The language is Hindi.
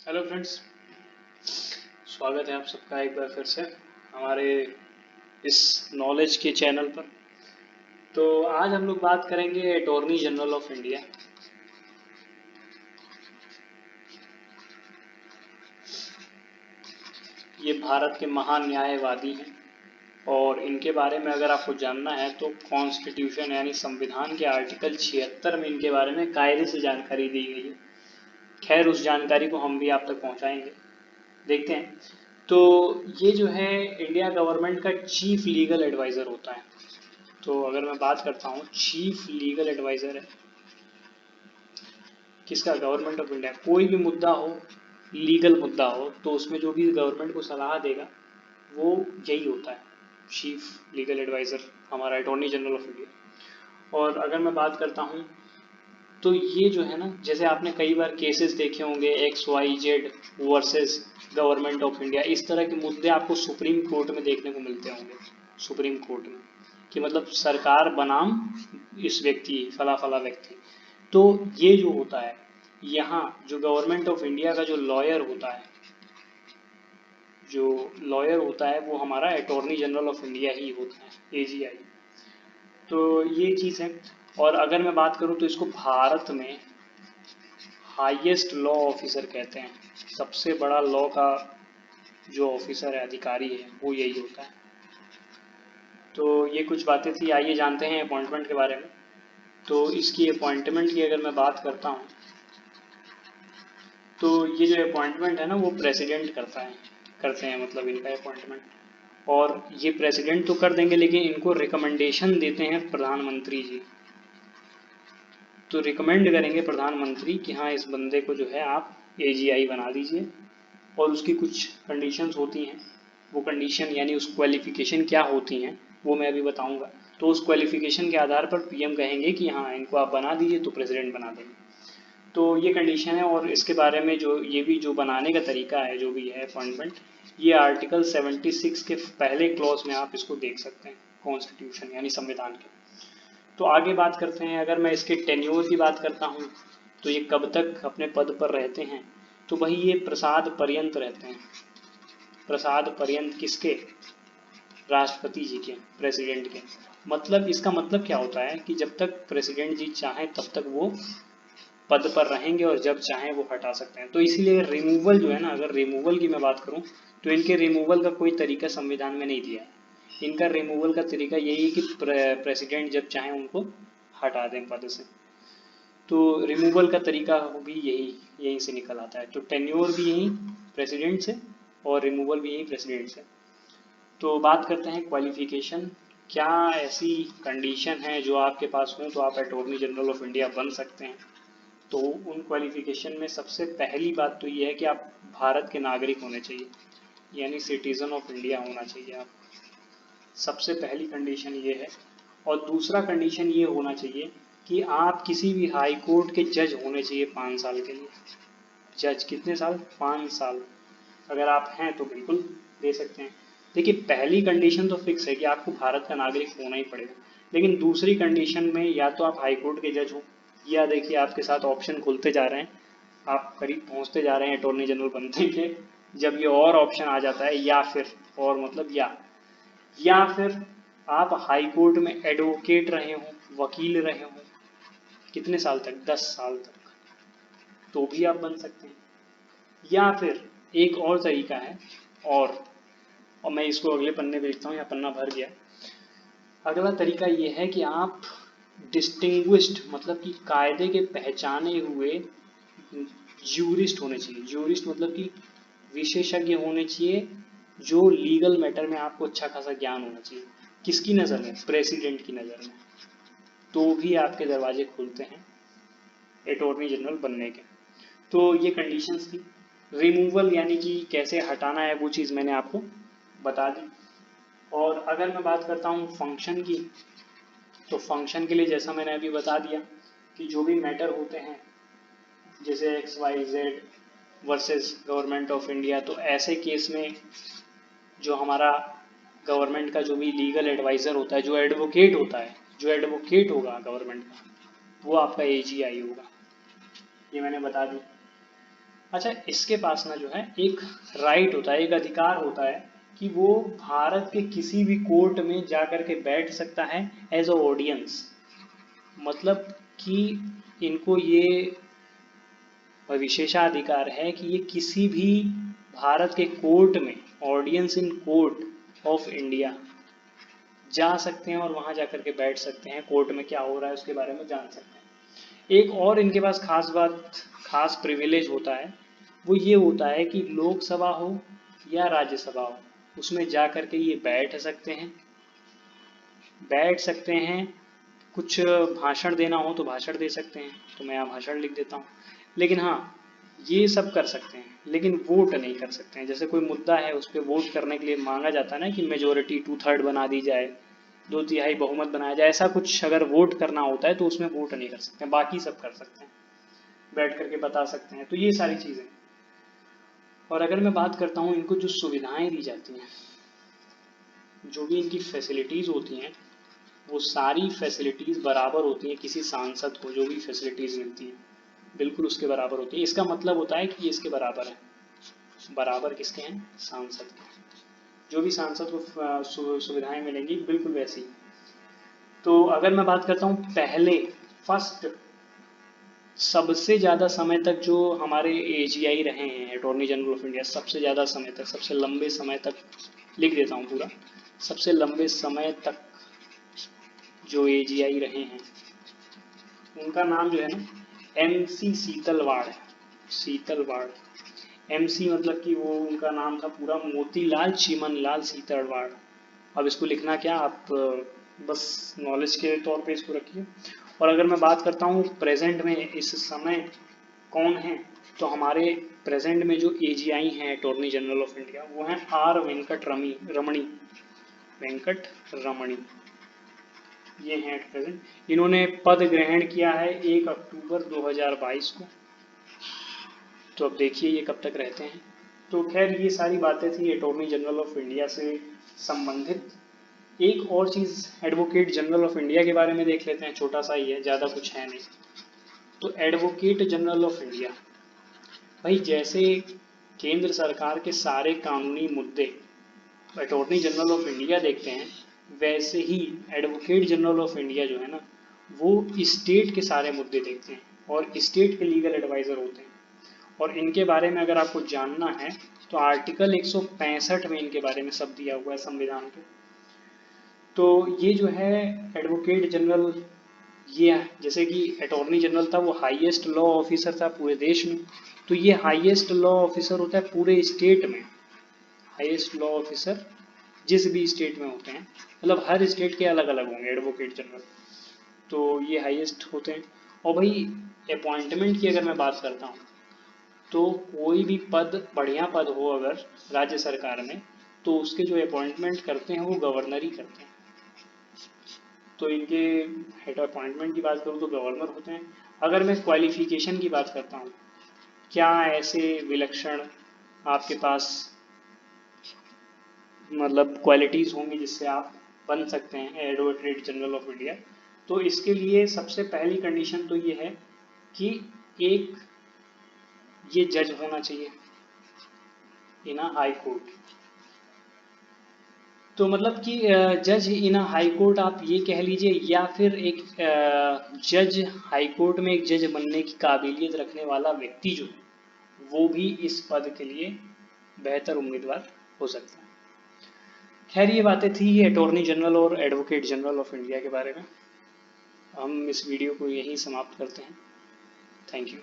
हेलो फ्रेंड्स, स्वागत है आप सबका एक बार फिर से हमारे इस नॉलेज के चैनल पर। तो आज हम लोग बात करेंगे अटॉर्नी जनरल ऑफ इंडिया। ये भारत के महान न्यायवादी हैं और इनके बारे में अगर आपको जानना है तो कॉन्स्टिट्यूशन यानी संविधान के आर्टिकल 76 में इनके बारे में कायदे से जानकारी दी गई है। खैर, उस जानकारी को हम भी आप तक पहुंचाएंगे। देखते हैं। तो ये जो है इंडिया गवर्नमेंट का चीफ लीगल एडवाइज़र होता है। तो अगर मैं बात करता हूँ, चीफ लीगल एडवाइज़र है किसका? Government of India. कोई भी मुद्दा हो, लीगल मुद्दा हो, तो उसमें जो भी गवर्नमेंट को सलाह देगा वो यही होता है, चीफ लीगल एडवाइज़र, हमारा अटॉर्नी जनरल ऑफ इंडिया। और अगर मैं बात करता हूँ तो ये जो है ना, जैसे आपने कई बार केसेस देखे होंगे XYZ versus government of India, इस तरह के मुद्दे आपको सुप्रीम कोर्ट में देखने को मिलते होंगे। सुप्रीम कोर्ट में कि मतलब सरकार बनाम इस व्यक्ति, फला फला व्यक्ति। तो ये जो होता है, यहाँ जो गवर्नमेंट ऑफ इंडिया का जो लॉयर होता है, वो हमारा अटॉर्नी जनरल ऑफ इंडिया ही होता है, AGI। तो ये चीज़ है। और अगर मैं बात करूँ तो इसको भारत में हाईएस्ट लॉ ऑफिसर कहते हैं। सबसे बड़ा लॉ का जो ऑफिसर है, अधिकारी है, वो यही होता है। तो ये कुछ बातें थी। आइए जानते हैं अपॉइंटमेंट के बारे में। तो इसकी अपॉइंटमेंट की अगर मैं बात करता हूँ तो ये जो अपॉइंटमेंट है ना, वो प्रेसिडेंट करते हैं, मतलब इनका अपॉइंटमेंट। और ये प्रेसिडेंट तो कर देंगे, लेकिन इनको रिकमेंडेशन देते हैं प्रधानमंत्री जी। तो रिकमेंड करेंगे प्रधानमंत्री कि हाँ, इस बंदे को जो है आप AGI बना दीजिए। और उसकी कुछ कंडीशंस होती हैं। वो कंडीशन यानी उस क्वालिफिकेशन क्या होती हैं वो मैं अभी बताऊंगा। तो उस क्वालिफिकेशन के आधार पर PM कहेंगे कि हाँ, इनको आप बना दीजिए, तो प्रेसिडेंट बना देंगे। तो ये कंडीशन है। और इसके बारे में जो ये भी जो बनाने का तरीका है, जो भी है अपॉइंटमेंट, ये आर्टिकल 76 के पहले क्लॉज में आप इसको देख सकते हैं, कॉन्स्टिट्यूशन यानी संविधान के। तो आगे बात करते हैं। अगर मैं इसके टेन्योर की बात करता हूँ तो ये कब तक अपने पद पर रहते हैं, तो वही ये प्रसाद पर्यंत रहते हैं। प्रसाद पर्यंत किसके? राष्ट्रपति जी के, प्रेसिडेंट के। मतलब इसका मतलब क्या होता है कि जब तक प्रेसिडेंट जी चाहें तब तक वो पद पर रहेंगे और जब चाहें वो हटा सकते हैं। तो इसीलिए रिमूवल जो है ना, अगर रिमूवल की मैं बात करूं तो इनके रिमूवल का कोई तरीका संविधान में नहीं दिया है। इनका रिमूवल का तरीका यही है कि प्रेसिडेंट जब चाहें उनको हटा दें पद से। तो रिमूवल का तरीका भी यहीं से निकल आता है। तो टेन्योर भी यहीं प्रेसिडेंट से और रिमूवल भी यहीं प्रेसिडेंट से। तो बात करते हैं क्वालिफिकेशन। क्या ऐसी कंडीशन है जो आपके पास हो तो आप अटॉर्नी जनरल ऑफ इंडिया बन सकते हैं? तो उन क्वालिफिकेशन में सबसे पहली बात तो ये है कि आप भारत के नागरिक होने चाहिए, यानी सिटीजन ऑफ इंडिया होना चाहिए आप। सबसे पहली कंडीशन ये है। और दूसरा कंडीशन ये होना चाहिए कि आप किसी भी हाई कोर्ट के जज होने चाहिए 5 साल के लिए। जज कितने साल? 5 साल। अगर आप हैं तो बिल्कुल दे सकते हैं। देखिए, पहली कंडीशन तो फिक्स है कि आपको भारत का नागरिक होना ही पड़ेगा। लेकिन दूसरी कंडीशन में या तो आप हाई कोर्ट के जज हो, या देखिए आपके साथ ऑप्शन खुलते जा रहे हैं, आप करीब पहुंचते जा रहे हैं अटॉर्नी जनरल बनने के। जब ये और ऑप्शन आ जाता है, या फिर, और मतलब या फिर आप हाई कोर्ट में एडवोकेट रहे हो, वकील रहे हो, कितने साल तक? 10 साल तक, तो भी आप बन सकते हैं। या फिर एक और तरीका है। और मैं इसको अगले पन्ने पे लिखता हूँ, या पन्ना भर गया। अगला तरीका ये है कि आप डिस्टिंग्विश्ड, मतलब कि कायदे के पहचाने हुए ज्यूरिस्ट होने चाहिए। ज्यूरिस्ट मतलब कि विशेषज्ञ होने चाहिए, जो लीगल मैटर में आपको अच्छा खासा ज्ञान होना चाहिए। किसकी नज़र में? प्रेसिडेंट की नज़र में। तो भी आपके दरवाजे खुलते हैं अटॉर्नी जनरल बनने के। तो ये कंडीशंस थी। रिमूवल यानी कि कैसे हटाना है, वो चीज़ मैंने आपको बता दी। और अगर मैं बात करता हूँ फंक्शन की, तो फंक्शन के लिए जैसा मैंने अभी बता दिया कि जो भी मैटर होते हैं, जैसे XYZ versus government of India, तो ऐसे केस में जो हमारा गवर्नमेंट का जो भी लीगल एडवाइज़र होता है, जो एडवोकेट होता है, जो एडवोकेट होगा गवर्नमेंट का, वो आपका AGI होगा। ये मैंने बता दी। अच्छा, इसके पास ना जो है एक राइट होता है, एक अधिकार होता है कि वो भारत के किसी भी कोर्ट में जा कर के बैठ सकता है एज अ ऑडियंस। मतलब कि इनको ये विशेषाधिकार है कि ये किसी भी भारत के कोर्ट में, audience in court of India, जा सकते हैं और वहां जाकर के बैठ सकते हैं, कोर्ट में क्या हो रहा है उसके बारे में जान सकते हैं। एक और इनके पास खास बात, खास प्रिविलेज होता है, वो ये होता है कि लोकसभा हो या राज्यसभा हो, उसमें जा करके ये बैठ सकते हैं। कुछ भाषण देना हो तो भाषण दे सकते हैं, तो मैं यहाँ भाषण लिख देता हूँ। लेकिन हाँ, ये सब कर सकते हैं, लेकिन वोट नहीं कर सकते हैं। जैसे कोई मुद्दा है उस पर वोट करने के लिए मांगा जाता है ना कि मेजोरिटी 2/3 बना दी जाए, 2/3 बहुमत बनाया जाए, ऐसा कुछ अगर वोट करना होता है तो उसमें वोट नहीं कर सकते हैं, बाकी सब कर सकते हैं, बैठ करके बता सकते हैं। तो ये सारी चीज़ें। और अगर मैं बात करता हूँ इनको जो सुविधाएं दी जाती हैं, जो भी इनकी फैसिलिटीज़ होती हैं, वो सारी फैसिलिटीज़ बराबर होती हैं किसी सांसद को, जो भी फैसिलिटीज़ मिलती हैं बिल्कुल उसके बराबर होती है। इसका मतलब होता है कि ये इसके बराबर है। बराबर किसके हैं? सांसद के। जो भी सांसद को सुविधाएं मिलेंगी बिल्कुल वैसी। तो अगर मैं बात करता हूँ पहले फर्स्ट सबसे ज़्यादा समय तक जो हमारे AGI रहे हैं, अटॉर्नी जनरल ऑफ इंडिया, सबसे ज़्यादा समय तक, सबसे लंबे समय तक, लिख देता हूँ पूरा, सबसे लंबे समय तक जो AGI रहे हैं उनका नाम जो है ना MC सीतलवाड़ है। सीतलवाड़, MC मतलब कि वो उनका नाम था पूरा मोतीलाल चीमनलाल सीतलवाड़। अब इसको लिखना क्या, आप बस नॉलेज के तौर पे इसको रखिए। और अगर मैं बात करता हूँ प्रेजेंट में इस समय कौन है, तो हमारे प्रेजेंट में जो AGI हैं अटॉर्नी जनरल ऑफ इंडिया, वो हैं R वेंकट रमणी। ये हैं एट प्रेजेंट। इन्होंने पद ग्रहण किया है 1 अक्टूबर 2022 को। तो अब देखिए ये कब तक रहते हैं। तो खैर ये सारी बातें थी अटॉर्नी जनरल ऑफ इंडिया से संबंधित। एक और चीज़ एडवोकेट जनरल ऑफ इंडिया के बारे में देख लेते हैं, छोटा सा ही है, ज़्यादा कुछ है नहीं। तो एडवोकेट जनरल ऑफ इंडिया, भाई जैसे केंद्र सरकार के सारे कानूनी मुद्दे अटॉर्नी जनरल ऑफ इंडिया देखते हैं, वैसे ही एडवोकेट जनरल ऑफ इंडिया जो है ना, वो स्टेट के सारे मुद्दे देखते हैं और स्टेट के लीगल एडवाइज़र होते हैं। और इनके बारे में अगर आपको जानना है तो आर्टिकल 165 में इनके बारे में सब दिया हुआ है संविधान के। तो ये जो है एडवोकेट जनरल, ये जैसे कि अटॉर्नी जनरल था वो हाईएस्ट लॉ ऑफिसर था पूरे देश में, तो ये हाईएस्ट लॉ ऑफिसर होता है पूरे स्टेट में। हाईएस्ट लॉ ऑफिसर जिस भी स्टेट में होते हैं, मतलब हर स्टेट के अलग अलग होंगे एडवोकेट जनरल, तो ये हाईएस्ट होते हैं। और भाई अपॉइंटमेंट की अगर मैं बात करता हूँ, तो कोई भी पद, बढ़िया पद हो अगर राज्य सरकार में, तो उसके जो अपॉइंटमेंट करते हैं वो गवर्नर ही करते हैं। तो इनके हेड अपॉइंटमेंट की बात करूँ तो गवर्नर होते हैं। अगर मैं क्वालिफिकेशन की बात करता हूँ, क्या ऐसे विलक्षण आपके पास मतलब क्वालिटीज़ होंगी जिससे आप बन सकते हैं एडवोकेट जनरल ऑफ इंडिया, तो इसके लिए सबसे पहली कंडीशन तो ये है कि एक ये जज होना चाहिए इन हाई कोर्ट। तो मतलब कि जज इन हाई कोर्ट आप ये कह लीजिए, या फिर एक जज हाई कोर्ट में एक जज बनने की काबिलियत रखने वाला व्यक्ति जो है वो भी इस पद के लिए बेहतर उम्मीदवार हो सकता है। खैर ये बातें थी अटॉर्नी जनरल और एडवोकेट जनरल ऑफ इंडिया के बारे में। हम इस वीडियो को यहीं समाप्त करते हैं। Thank you.